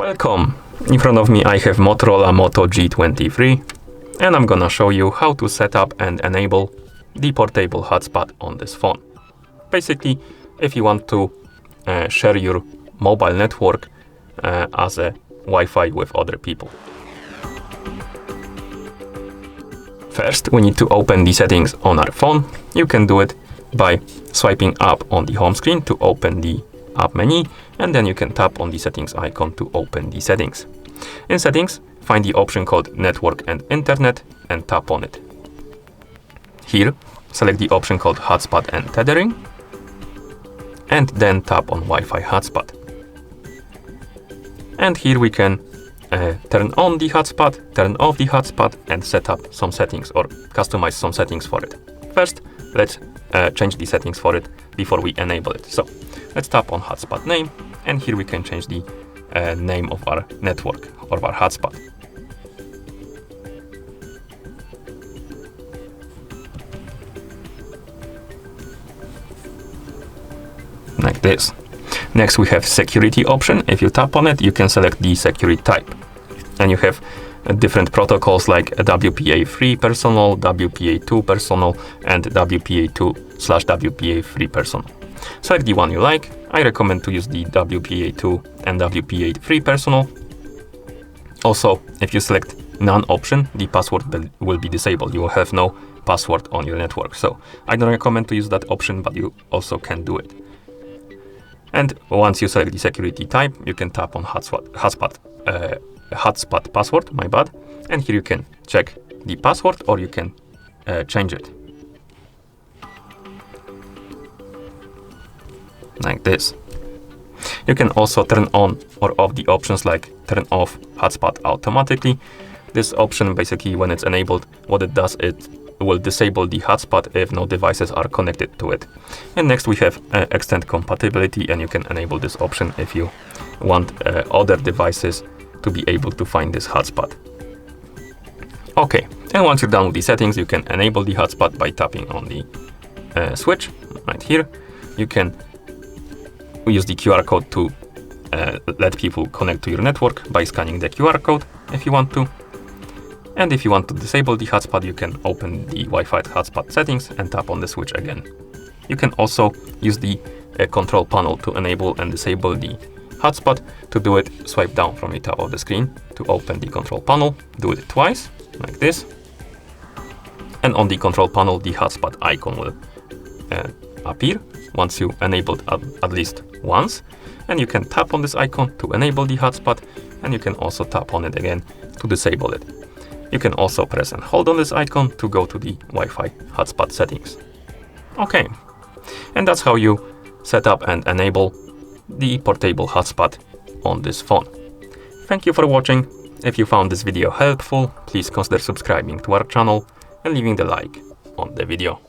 Welcome! In front of me I have Motorola Moto G23 and I'm gonna show you how to set up and enable the portable hotspot on this phone. Basically, if you want to share your mobile network as a Wi-Fi with other people. First, we need to open the settings on our phone. You can do it by swiping up on the home screen to open the app menu, and then you can tap on the settings icon to open the settings. In settings, find the option called Network and Internet and tap on it. Here, select the option called Hotspot and Tethering, and then tap on Wi-Fi hotspot. And here we can turn on the hotspot, turn off the hotspot, and set up some settings or customize some settings for it. First, let's change the settings for it before we enable it. So let's tap on hotspot name, and here we can change the name of our network or our hotspot. Like this. Next we have security option. If you tap on it, you can select the security type. And you have different protocols like WPA3 personal, WPA2 personal, and WPA2/WPA3 personal. Select the one you like. I recommend to use the WPA2 and WPA3 personal. Also, if you select none option, the password will be disabled. You will have no password on your network. So I don't recommend to use that option, but you also can do it. And once you select the security type, you can tap on hotspot password, and here you can check the password or you can change it. Like this. You can also turn on or off the options like turn off hotspot automatically. This option basically, when it's enabled, what it does, it will disable the hotspot if no devices are connected to it. And next we have extend compatibility, and you can enable this option if you want other devices to be able to find this hotspot. Okay, and once you're done with the settings, you can enable the hotspot by tapping on the switch right here. You can use the QR code to let people connect to your network by scanning the QR code if you want to. And if you want to disable the hotspot, you can open the Wi-Fi hotspot settings and tap on the switch again. You can also use the control panel to enable and disable the hotspot. To do it, swipe down from the top of the screen to open the control panel. Do it twice, like this. And on the control panel, the hotspot icon will appear once you enable it at least once. And you can tap on this icon to enable the hotspot, and you can also tap on it again to disable it. You can also press and hold on this icon to go to the Wi-Fi hotspot settings. Okay, and that's how you set up and enable the portable hotspot on this phone. Thank you for watching. If you found this video helpful, please consider subscribing to our channel and leaving the like on the video.